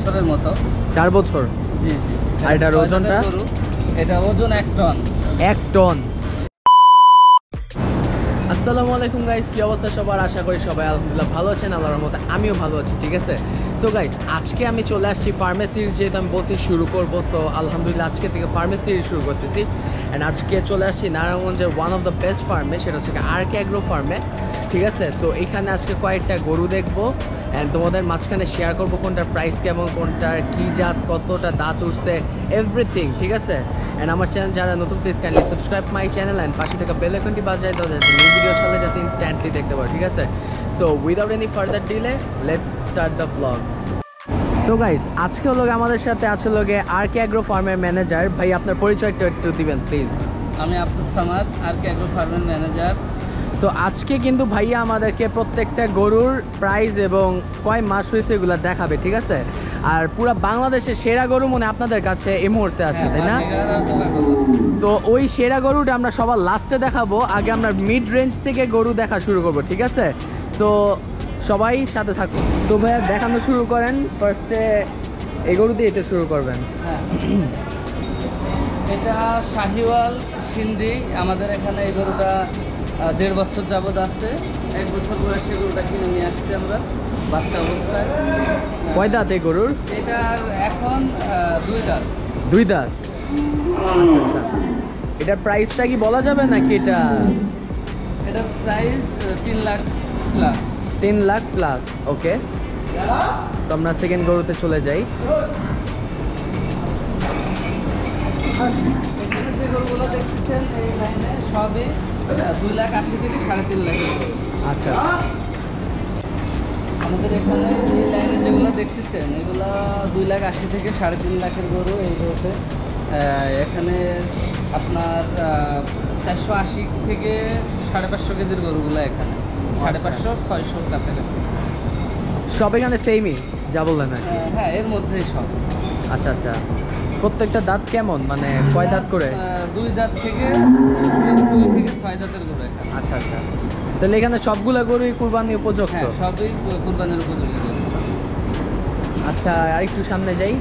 বছরের মতো। 4 বছর? জি জি। আর এটার ওজনটা? এটা ওজন 1 টন। 1 টন। আসসালামু আলাইকুম গাইস, কি অবস্থা সবার? আশা করি সবাই আলহামদুলিল্লাহ ভালো আছেন, আল্লাহর রহমতে আমিও ভালো আছি। ঠিক আছে, সো গাইস আজকে আমি চলে আসছি ফার্মে সিরিজ, যেহেতু আমি বলছি শুরু করবো, তো আলহামদুলিল্লাহ আজকে থেকে ফার্মে সিরিজ শুরু করতেছি। অ্যান্ড আজকে চলে আসছি নারায়ণগঞ্জের ওয়ান অফ দ্য বেস্ট ফার্মে, সেটা হচ্ছে আরকে অ্যাগ্রো ফার্মে। ঠিক আছে, তো এইখানে আজকে কয়েকটা গরু দেখবো অ্যান্ড তোমাদের মাঝখানে শেয়ার করবো কোনটার প্রাইস কেমন, কোনটার কী জাত, কতটা দাঁত উঠছে, এভরিথিং। ঠিক আছে, অ্যান্ড আমার চ্যানেল যারা নতুন, please kindly subscribe my channel and পাশে থেকে বেল আইকনটি বাজায় দাও যাতে নিউ ভিডিও ছাড়লে যাতে ইনস্ট্যান্টলি দেখতে পারো। ঠিক আছে, so without any further delay let's start the blog. So guys আজকে হলো আমাদের সাথে আছে লোকে আরকে অ্যাগ্রো ফার্মের ম্যানেজার। ভাই আপনার পরিচয়টা একটু দিবেন প্লিজ। আমি আব্দুস সামাদ, আরকে অ্যাগ্রো ফার্মের ম্যানেজার। তো আজকে কিন্তু ভাইয়া আমাদেরকে প্রত্যেকটা গরুর প্রাইস এবং কয় মাস হয়েছে এগুলো দেখাবে। ঠিক আছে, আর পুরো বাংলাদেশের সেরা গরু মনে আপনাদের কাছে এই মুহূর্তে আছে, তাই না? তো ওই সেরা গরুটা আমরা সবার লাস্টে দেখাবো, আগে আমরা মিড রেঞ্জ থেকে গরু দেখা শুরু করব। ঠিক আছে, তো সবাই সাথে থাকুন। তো ভাইয়া দেখানো শুরু করেন, ফার্স্টে এই গরু দিয়ে এটা শুরু করবেন। হ্যাঁ, এটা শাহিওয়াল সিন্ধি। আমাদের এখানে এই গরুটা 1.5 বছর যাবৎ আছে। 1 বছর বয়সে গরুটা কিনে নিয়ে আসছি আমরা বাচ্চা অবস্থায়। কয় দাঁত এই গরুর? এটার এখন 2 দাঁত। 2 দাঁত। আচ্ছা, এটার প্রাইসটা কি বলা যাবে নাকি? এটার price 3 lakh plus. 3 lakh plus. Okay, তো আমরা সেকেন্ড গরুতে চলে যাই। এখানে যে গরুগুলো দেখতেছেন এই লাইনে সবই 2,80,000 থেকে 3.5 লাখ। আচ্ছা, আমাদের এখানে এই লাইনে যেগুলো দেখতেছেন এগুলো 2,80,000 থেকে 3.5 লাখের গরু। এই গরুতে এখানে আপনার 480 থেকে 550 কেজির গরুগুলো এখানে 550-600 কাছাকাছি। সব এখানে সেমই যা বললেন আর কি? হ্যাঁ, এর মধ্যেই সব। আচ্ছা আচ্ছা, প্রত্যেকটা দাঁত কেমন, মানে কয় দাঁত করে? 2 দাঁত থেকে 6 দাঁতের গরু এখানে। আচ্ছা আচ্ছা, তাহলে এখানে সবগুলা গরুই কুরবানি উপযুক্ত? হ্যাঁ, সবই কুরবানির উপযোগী গরু। আচ্ছা, আর একটু সামনে যাই।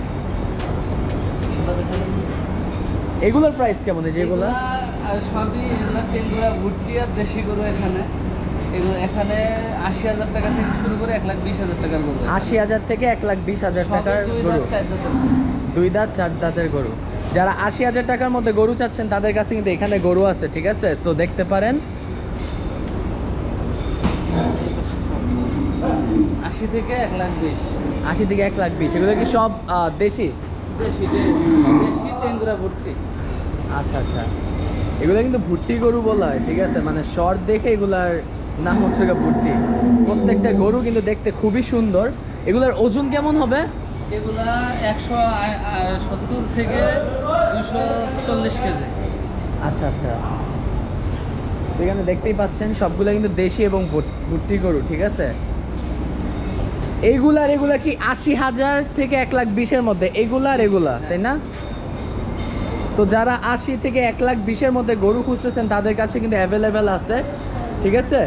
এগুলোর প্রাইস কেমন? যেগুলো সবই এগুলো টেঙ্গুরা ভুট্টি আর দেশি গরু। এগুলো এখানে 80,000 টাকা থেকে শুরু করে 1,20,000 টাকার গরু। 80,000 থেকে 1,20,000 টাকার গরু। 2 দাঁত 4 দাঁতের গরু। যারা 80,000 টাকার মধ্যে গরু চাচ্ছেন তাদের কাছে কিন্তু এখানে গরু আছে। ঠিক আছে, সো দেখতে পারেন। 80 থেকে 1,20,000। 80 থেকে 1,20,000। এগুলো কি সব দেশি? দেশি টেঙ্গুরা ভুট্টি। আচ্ছা আচ্ছা, এগুলো কিন্তু ভুট্টি গরু বলা হয়। ঠিক আছে, মানে শর্ট দেখে এগুলার নাম হচ্ছে ভুট্টি। প্রত্যেকটা গরু কিন্তু দেখতে খুবই সুন্দর। এগুলার ওজন কেমন হবে? এগুলা 170 থেকে 240 কেজি। আচ্ছা আচ্ছা, এখানে দেখতেই পাচ্ছেন সবগুলা কিন্তু দেশি এবং ভুট্টি গরু। ঠিক আছে, এগুলা কি 80,000 থেকে 1,20,000 মধ্যে? এগুলা তাই না? তো যারা 80 থেকে 1,20,000 মধ্যে গরু খুঁজতেছেন তাদের কাছে কিন্তু অ্যাভেলেবেল আছে। ঠিক আছে,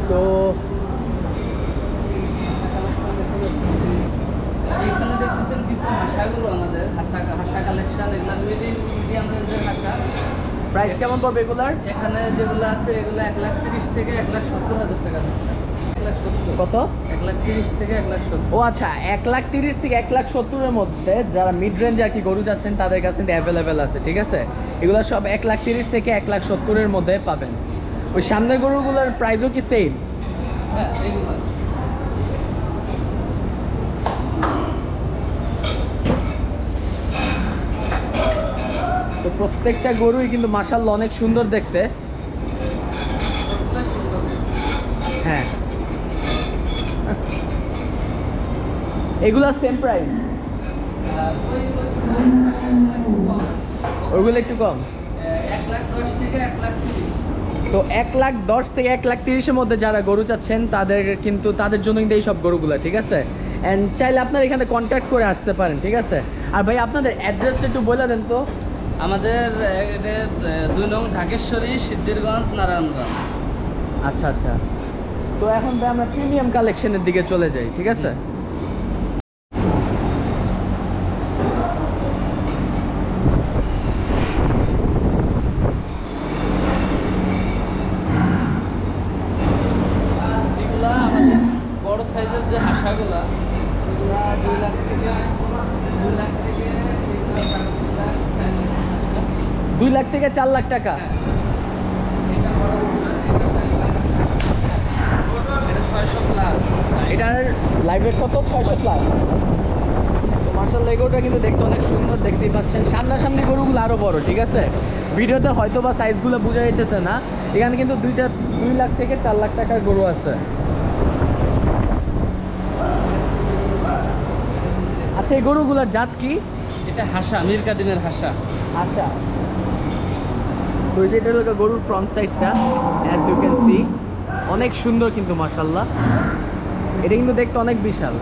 তো এখানে দেখতেছেন কিছু হাঁসাগুলো, আমাদের হাঁসা কালেকশন। এগুলা মিডিয়াম রেঞ্জের হাঁসা। প্রাইস কেমন পড়বে এগুলার? এখানে যেগুলো আছে এগুলো 1,30,000 থেকে 1,70,000 টাকা। কত? 1,30,000 থেকে 1,70,000। ও আচ্ছা, 1,30,000 থেকে 1,70,000-এর মধ্যে যারা মিড রেঞ্জ আর কি গরু যাচ্ছেন তাদের কাছে কিন্তু অ্যাভেলেবেল আছে। ঠিক আছে, এগুলো সব 1,30,000 থেকে 1,70,000-এর মধ্যে পাবেন। ওই সামনের গরুগুলোর প্রাইসও কি সেম? হ্যাঁ, এগুলো তো প্রত্যেকটা গরুই কিন্তু মাশাআল্লাহ অনেক সুন্দর দেখতে। হ্যাঁ, এগুলা সেম প্রাইস? ওইগুলো একটু কম। 1,10,000 থেকে 1,30,000। তো 1,10,000 থেকে 1,30,000-এর মধ্যে যারা গরু চাচ্ছেন তাদের জন্য কিন্তু এই সব গরুগুলো। ঠিক আছে, অ্যান্ড চাইলে আপনারা এখানে কন্ট্যাক্ট করে আসতে পারেন। ঠিক আছে, আর ভাই আপনাদের অ্যাড্রেসটা একটু বলে দেন তো। আমাদের 2 নং ঢাকেশ্বরী, সিদ্ধিরগঞ্জ, নারায়ণগঞ্জ। আচ্ছা আচ্ছা, তো এখন ভাই আমরা প্রিমিয়াম কালেকশনের দিকে চলে যাই, ঠিক আছে? এগুলা আমাদের বড় সাইজের যে হাঁসাগুলা, এগুলা 2 লাখ থেকে 2 লাখ থেকে 2 লাখ থেকে 4 লাখ টাকা। এটা বড় না, এটা 4 লাখ। এটা 600 প্লাস। এটার লাইভ রেট কত? 600 প্লাস। তো মার্শাল্লাহ এগুলোটা কিন্তু দেখতে অনেক সুন্দর, দেখতেই পাচ্ছেন। সামনাসামনি গরুগুলো আরো বড়, ঠিক আছে? ভিডিওতে হয়তো বা সাইজগুলো বোঝা যাইতেছে না। এখানে কিন্তু 2 লাখ থেকে 4 লাখ টাকার গরু আছে। আচ্ছা, এই গরুগুলোর জাত কি? এটা হাঁসা, মীর কাদিমের হাঁসা। আচ্ছা, তো যেটা হলো গরুর ফ্রন্ট সাইডটা, অ্যাজ ইউ ক্যান সি, অনেক সুন্দর কিন্তু মাশাআল্লাহ। এটা কিন্তু দেখতে অনেক বিশাল।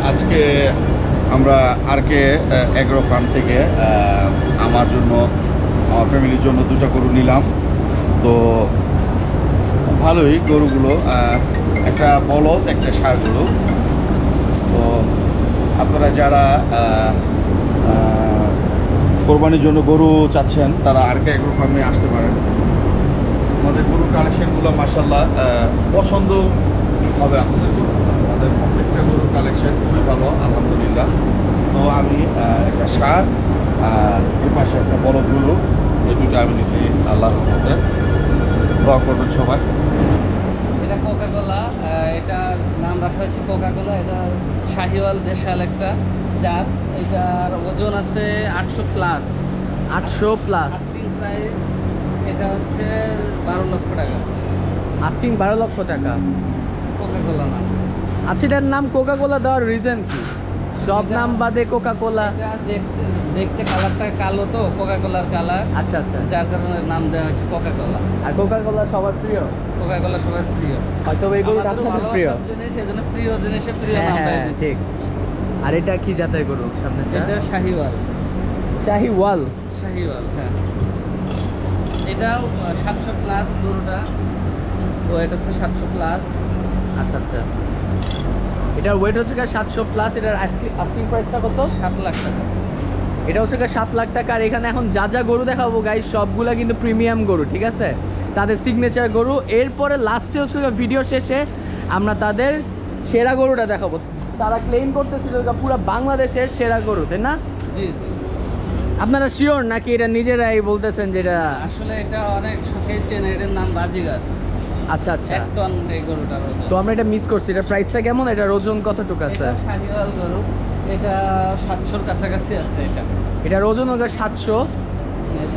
আজকে আমরা আরকে এগ্রো ফার্ম থেকে আমার জন্য, আমার ফ্যামিলির জন্য 2টা গরু নিলাম। তো ভালোই গরুগুলো, একটা বলদ একটা ষাঁড় গরু। তো আপনারা যারা কোরবানির জন্য গরু চাচ্ছেন তারা আরকে এগ্রো ফার্মে আসতে পারেন। আমাদের গরুর কালেকশনগুলো মাশাআল্লাহ পছন্দ হবে আপনাদের গরু। আমাদের প্রত্যেকটা গরুর কালেকশন খুবই ভালো আলহামদুলিল্লাহ। তো আমি একটা ষাঁড় আর এর পাশে একটা বলদ গরু, এই দুটো আমি নিছি আল্লাহর রহমতে। দোয়া করবেন সবাই। এটা কোকাকোলা, এটার নাম রাখা হয়েছে কোকাকোলা। এটা শাহিওয়াল দেশাল একটা জাত। এটার ওজন আছে 800 প্লাস। 800 প্লাস। আস্কিং প্রাইস এটা হচ্ছে 12 লক্ষ টাকা। আস্কিং 12 লক্ষ টাকা। কোকা কোলা না। আচ্ছা, এটার নাম কোকা কোলা দেওয়ার রিজন কি? সব নাম বাদে কোকা কোলা? এটা দেখতে কালারটা কালো তো, কোকা কোলার কালার, আচ্ছা আচ্ছা। যার কারণে নাম দেওয়া হয়েছে কোকা কোলা। আর কোকা কোলা সবার প্রিয়, কোকা কোলা সবার প্রিয়, হয়তো এই গরুটা আমাদেরও আপনাদের প্রিয়। ভালোবাসার জিনিস, সেজন্য প্রিয় জিনিসে প্রিয় হ্যাঁ নামটা হ্যাঁ দিয়েছি। ঠিক। আর এটা কি জাতের গরু সামনেটা? এটা শাহিওয়াল। শাহিওয়াল। শাহিওয়াল, হ্যাঁ। এটাও 700 প্লাস গরুটা, ওয়েট হচ্ছে 700 প্লাস। আচ্ছা আচ্ছা। এটার ওয়েট হচ্ছে 700 প্লাস। এটার আস্কিং প্রাইসটা কত? 7 লাখ টাকা। এটা হচ্ছে 7 লাখ টাকা। আর এখানে এখন যা যা গরু দেখাবো গাইস, সবগুলা কিন্তু প্রিমিয়াম গরু, ঠিক আছে? তাদের সিগনেচার গরু। এরপরে লাস্টে হচ্ছে ভিডিও শেষে আমরা তাদের সেরা গরুটা দেখাবো। তারা ক্লেম করতেছিল পুরো বাংলাদেশের সেরা গরু, তাই না? জি জি। আপনারা শিওর নাকি এটা নিজেরাই বলতেছেন যেটা? আসলে এটা অনেক শখের চেনে, এটার নাম বাজিগার। আচ্ছা আচ্ছা। 1 টন এই গরুটার ওজন। তো আমরা এটা মিস করছি। এটার প্রাইসটা কেমন? এটার ওজন কতটুকু আছে? এটা শাহিওয়াল গরু, এটা 700-র কাছাকাছি আছে। এটার ওজন হবে 700।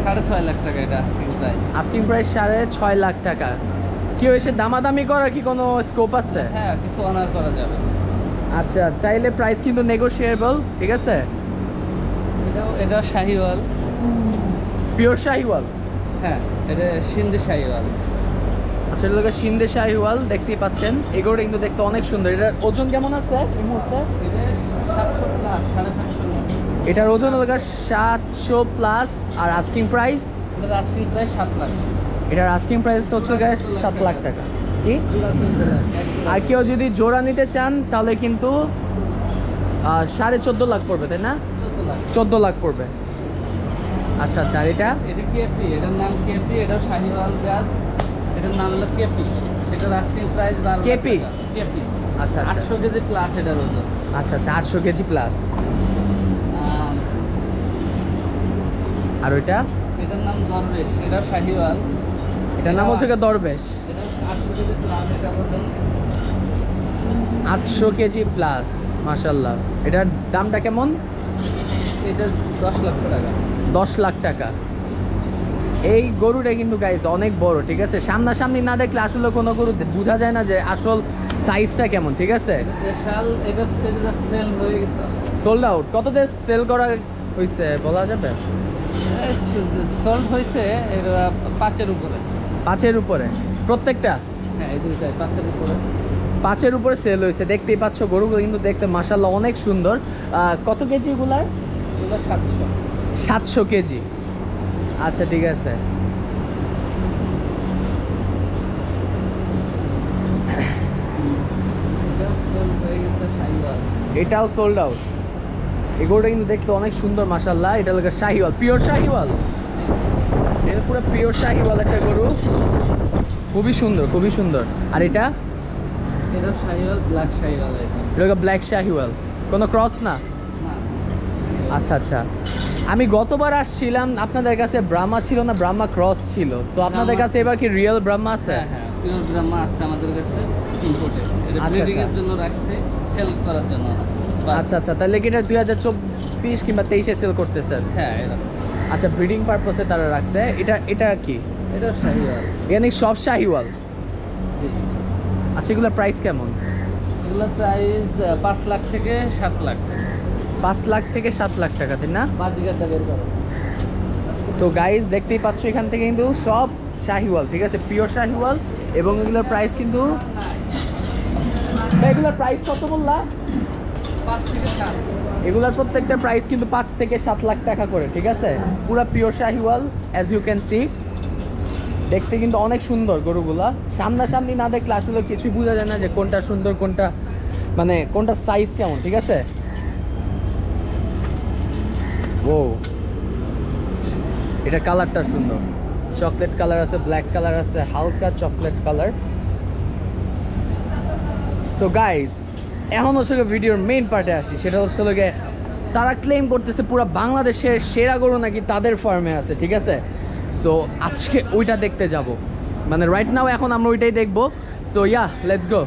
6.5 লাখ টাকা এটা asking price. Asking price 6.5 lakh টাকা। কেউ এসে দামাদামি করার কি কোনো স্কোপ আছে? হ্যাঁ, কিছু অনার করা যাবে। আচ্ছা, চাইলে প্রাইস কিন্তু নেগোশিয়েবল, ঠিক আছে? এটা শাহিওয়াল, পিওর শাহিওয়াল। হ্যাঁ, এটা সিন্ধি শাহিওয়াল। আচ্ছা, এটা লোকের সিন্ধে শাহিওয়াল, দেখতেই পাচ্ছেন। এগুলোটা কিন্তু দেখতে অনেক সুন্দর। এটার ওজন কেমন আছে এই মুহূর্তে? এটা 700 প্লাস, 750 না। এটার ওজন হলো 700 প্লাস। আর আস্কিং প্রাইস? এটার আস্কিং প্রাইস 7 লাখ। এটার আস্কিং প্রাইস হচ্ছে 7 লাখ টাকা। কি? পুরা 3 লাখ। আর কেউ যদি জোড়া নিতে চান তাহলে কিন্তু 14.5 লাখ পড়বে, তাই না? 14 লাখ। 14 লাখ পড়বে। আচ্ছা আচ্ছা। আর এটা? এটা কেপি, এটার নাম কেপি। এটাও শাহিওয়াল জাত, এটার নাম হলো কেপি। এটার আস্কিং প্রাইস 12 লাখ কেপি? টাকা। কেপি। আচ্ছা আচ্ছা। 800 কেজি প্লাস এটার ওজন। আচ্ছা আচ্ছা, 800 কেজি প্লাস। আর ওইটা? এটার নাম দরবেশ, এটাও শাহিওয়াল। এটার নাম হচ্ছে দরবেশ। এটা 800 কেজি প্লাস এটা ওজন। 800 কেজি প্লাস, মাশাআল্লাহ। এটার দামটা কেমন? এটা 10 লক্ষ টাকা। 10 লাখ টাকা। এই গরুটা কিন্তু গাইস অনেক বড়, ঠিক আছে? সামনাসামনি না দেখলে আসলে কোনো গরু বোঝা যায় না যে আসল সাইজটা কেমন, ঠিক আছে? দেশাল, এটা সেল হয়ে গেছে। Sold out. কততে সেল করা হয়েছে বলা যাবে? সোল্ড হয়েছে এটা 5-এর উপরে। 5-এর উপরে প্রত্যেকটা? হ্যাঁ, এই দুইটাই 5-এর উপরে। 5-এর উপরে সেল হয়েছে। দেখতেই পাচ্ছ গরুগুলো কিন্তু দেখতে মাশাআল্লাহ অনেক সুন্দর। কত কেজি এগুলার? এগুলো 700। 700 কেজি। আচ্ছা, ঠিক আছে। এটাও সোল্ড হয়ে গেছে শাহিওয়াল। এটাও সোল্ড আউট। এই গরুটা কিন্তু দেখতে অনেক সুন্দর মাশাআল্লাহ। এটা হলো শাহিওয়াল, পিওর শাহিওয়াল। এটা পুরো পিওর শাহিওয়াল একটা গরু, খুবই সুন্দর, খুবই সুন্দর। আর এটা? এটাও শাহিওয়াল, ব্ল্যাক শাহিওয়াল। এটা ব্ল্যাক শাহিওয়াল, কোনো ক্রস না? না। আচ্ছা আচ্ছা। আমি গতবার আসছিলাম আপনাদের কাছে ব্রাহ্মা ছিল না, ব্রাহ্মা ক্রস ছিল। তো আপনাদের কাছে এবার কি রিয়েল ব্রাহ্মা আছে? হ্যাঁ হ্যাঁ, পিওর ব্রাহ্মা আছে আমাদের কাছে, ইম্পোর্টেড। এটা আচ্ছা, ব্রিডিং এর আচ্ছা। জন্য রাখছে, সেল করার জন্য না। আচ্ছা আচ্ছা। তাহলে কি এটা 2024 কিংবা 23-এ সেল করতেছেন? হ্যাঁ, এরকম। আচ্ছা, ব্রিডিং পারপাসে তারা রাখছে। এটা কি? এটাও শাহিওয়াল। এখানে সব শাহিওয়াল। জি। আচ্ছা, এগুলোর প্রাইস কেমন? এগুলোর প্রাইস 5 লাখ থেকে 7 লাখ। 5 লাখ থেকে 7 লাখ টাকা, তাই না? বাজিগারটা বের করো। তো গাইজ দেখতেই পাচ্ছ এখান থেকে কিন্তু সব শাহিওয়াল, ঠিক আছে? পিওর শাহিওয়াল। এবং এগুলোর প্রাইস কিন্তু, এগুলোর প্রাইস কত বললা? 5 থেকে 7। এগুলোর প্রত্যেকটা প্রাইস কিন্তু 5 থেকে 7 লাখ টাকা করে, ঠিক আছে? পুরো pure Sahiwal, as you can see. দেখতে কিন্তু অনেক সুন্দর গরুগুলা। সামনাসামনি না দেখলে আসলে কিছুই বোঝা যায় না যে কোনটা সুন্দর, কোনটা মানে কোনটা সাইজ কেমন, ঠিক আছে? ও, এটা কালারটা সুন্দর। চকলেট কালার আছে, ব্ল্যাক কালার আছে, হালকা চকলেট কালার। সো গাইজ, এখন হচ্ছে ভিডিওর মেইন পার্টে আসি। সেটা হচ্ছে তারা ক্লেম করতেছে পুরো বাংলাদেশের সেরা গরু নাকি তাদের ফার্মে আছে, ঠিক আছে? সো আজকে ওইটা দেখতে যাব, মানে রাইট নাও এখন আমরা ওইটাই দেখবো। So yeah, let's go.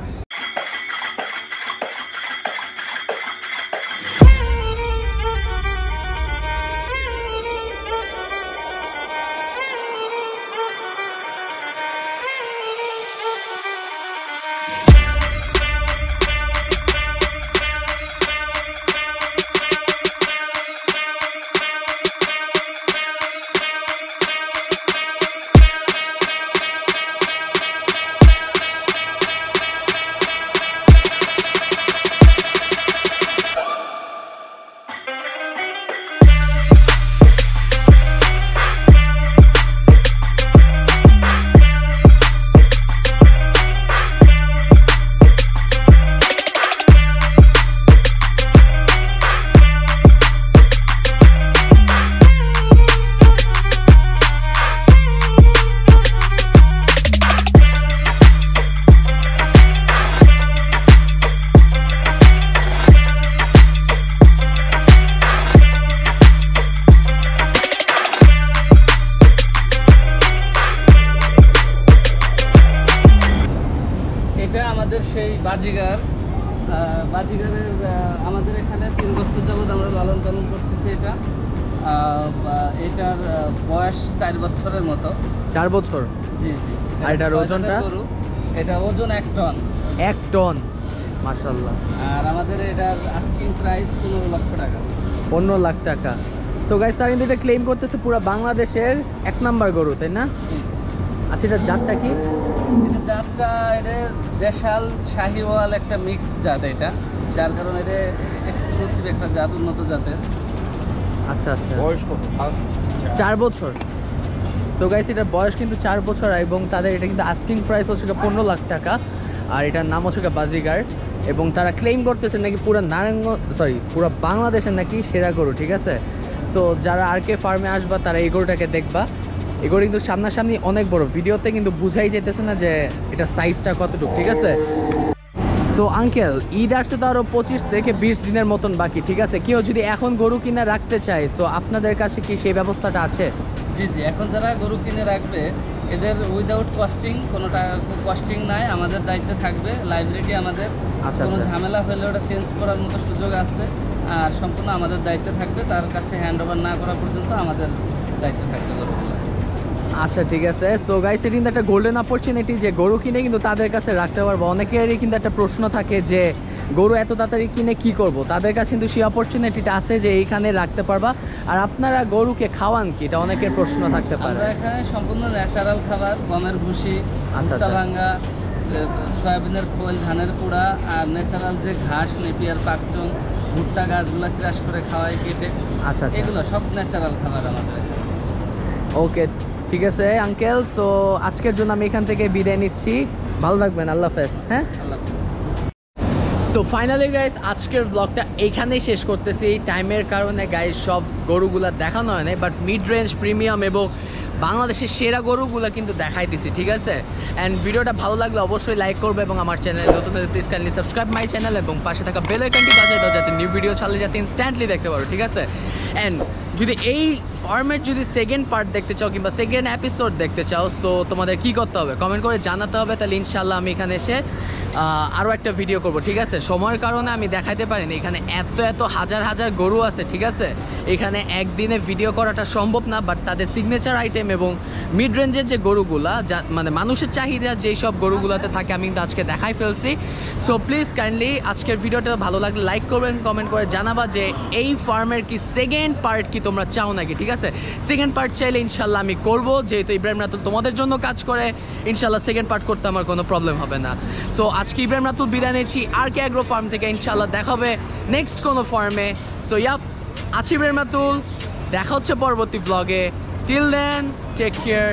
এটা আমাদের সেই বাজিগার, বাজিগারের আমাদের এখানে 3 বছর যাবত আমরা লালন পালন করতেছি। এটার বয়স 4 বছরের মতো। 4 বছর? জি জি। আর এটার ওজনটা? এটা ওজন 1 টন। 1 টন, মাশাআল্লাহ। আর আমাদের এটার আস্কিং প্রাইস 15 লক্ষ টাকা। 15 লাখ টাকা। তো গাইস তারা কিন্তু এটা ক্লেম করতেছে পুরো বাংলাদেশের 1 নাম্বার গরু, তাই না? আচ্ছা, এটা জাতটা কি? এটা জাতটা এটা দেশাল শাহিওয়াল একটা মিক্স জাত এটা, যার কারণে এটা এক্সক্লুসিভ একটা জাত, উন্নত জাতের। আচ্ছা আচ্ছা, বয়স কত? 4 বছর। তো গাইস এটার বয়স কিন্তু 4 বছর এবং তাদের এটা কিন্তু আস্কিং প্রাইস হচ্ছে 15 লাখ টাকা। আর এটার নাম হচ্ছে বাজিগার এবং তারা ক্লেম করতেছে নাকি পুরো বাংলাদেশের নাকি সেরা গরু, ঠিক আছে? সো যারা RK ফার্মে আসবা তারা এই গরুটাকে দেখবা। এই গরু কিন্তু সামনাসামনি অনেক বড়, ভিডিওতে কিন্তু বুঝাই যেতেছে না যে এটা সাইজটা কতটুকু, ঠিক আছে? সো আঙ্কেল, ঈদ আসছে তো আরও 25 থেকে 20 দিনের মতন বাকি, ঠিক আছে? কেউ যদি এখন গরু কিনে রাখতে চায় তো আপনাদের কাছে কি সেই ব্যবস্থাটা আছে? জি জি, এখন যারা গরু কিনে রাখবে এদের উইদাউট কস্টিং, কোনো টাকা কস্টিং নাই, আমাদের দায়িত্বে থাকবে। লাইব্রেরি আমাদের, আচ্ছা কোনো আচ্ছা, ঝামেলা হলে ওটা চেঞ্জ করার মতো সুযোগ আছে। আর সম্পূর্ণ আমাদের দায়িত্বে থাকবে, তার কাছে হ্যান্ড ওভার না করা পর্যন্ত আমাদের দায়িত্বে থাকবে গরুগুলো। আচ্ছা ঠিক আছে। সো গাইস, এটা কিন্তু একটা গোল্ডেন অপরচুনিটি যে গরু কিনে কিন্তু তাদের কাছে রাখতে পারবো। অনেকেরই কিন্তু একটা প্রশ্ন থাকে যে গরু এত তাড়াতাড়ি কিনে কি করব, তাদের কাছে কিন্তু সেই অপরচুনিটিটা আছে যে এইখানে রাখতে পারবা। আর আপনারা গরুকে খাওয়ান কি, এটা অনেকের প্রশ্ন থাকতে পারে। আমরা এখানে সম্পূর্ণ ন্যাচারাল খাবার, গমের ভুসি, আচ্ছা ভুট্টা আচ্ছা, ভাঙ্গা, সয়াবিনের খোল, ধানের কুড়া, আর ন্যাচারাল যে ঘাস, নেপিয়ার পাকচং, ভুট্টা গাছগুলো ক্রাশ করে খাওয়াই কেটে, আচ্ছা আচ্ছা, এগুলো সব ন্যাচারাল খাবার আমাদের এখানে। ওকে ঠিক আছে আঙ্কেল। তো আজকের জন্য আমি এখান থেকে বিদায় নিচ্ছি, ভালো থাকবেন, আল্লাহ হাফেজ। হ্যাঁ, আল্লাহ হাফেজ। সো ফাইনালি গাইস, আজকের ব্লগটা এইখানেই শেষ করতেছি। টাইমের কারণে গাইস সব গরুগুলা দেখানো হয় নাই, বাট মিড রেঞ্জ, প্রিমিয়াম এবং বাংলাদেশের সেরা গরুগুলো কিন্তু দেখাই দিছি, ঠিক আছে? অ্যান্ড ভিডিওটা ভালো লাগলে অবশ্যই লাইক করবে এবং আমার চ্যানেলে নতুন হলে please kindly subscribe my channel এবং পাশে থাকা বেল আইকনটি বাজিয়ে দাও যাতে নিউ ভিডিও ছাড়লে যাতে ইনস্ট্যান্টলি দেখতে পারো, ঠিক আছে? অ্যান্ড যদি এই ফর্মের যদি সেকেন্ড পার্ট দেখতে চাও কিংবা সেকেন্ড এপিসোড দেখতে চাও, সো তোমাদের কি করতে হবে, কমেন্ট করে জানাতে হবে। তাহলে ইনশাল্লাহ আমি এখানে এসে আরও একটা ভিডিও করব, ঠিক আছে? সময়ের কারণে আমি দেখাতে পারিনি, এখানে এত হাজার হাজার গরু আছে, ঠিক আছে? এখানে একদিনে ভিডিও করাটা সম্ভব না, বাট তাদের সিগনেচার আইটেম এবং মিড রেঞ্জের যে গরুগুলা, যা মানে মানুষের চাহিদা যেই সব গরুগুলোতে থাকে, আমি কিন্তু আজকে দেখাই ফেলছি। সো প্লিজ কাইন্ডলি আজকের ভিডিওটা ভালো লাগলে লাইক করবেন, কমেন্ট করে জানাবা যে এই ফার্মের কি সেকেন্ড পার্ট কি তোমরা চাও নাকি, ঠিক আছে? সেকেন্ড পার্ট চাইলে ইনশাল্লাহ আমি করব, যেহেতু ইব্রাহিম রাতুল তোমাদের জন্য কাজ করে, ইনশাল্লাহ সেকেন্ড পার্ট করতে আমার কোনো প্রবলেম হবে না। সো আজকে ইব্রাহিম রাতুল বিদায় নিয়েছি RK অ্যাগ্রো ফার্ম থেকে। ইনশাল্লাহ দেখা হবে নেক্সট কোনো ফার্মে। সো ইয়াপ, আছি ইব্রাহিম রাতুল, দেখা হচ্ছে পরবর্তী ব্লগে। Till then, take care.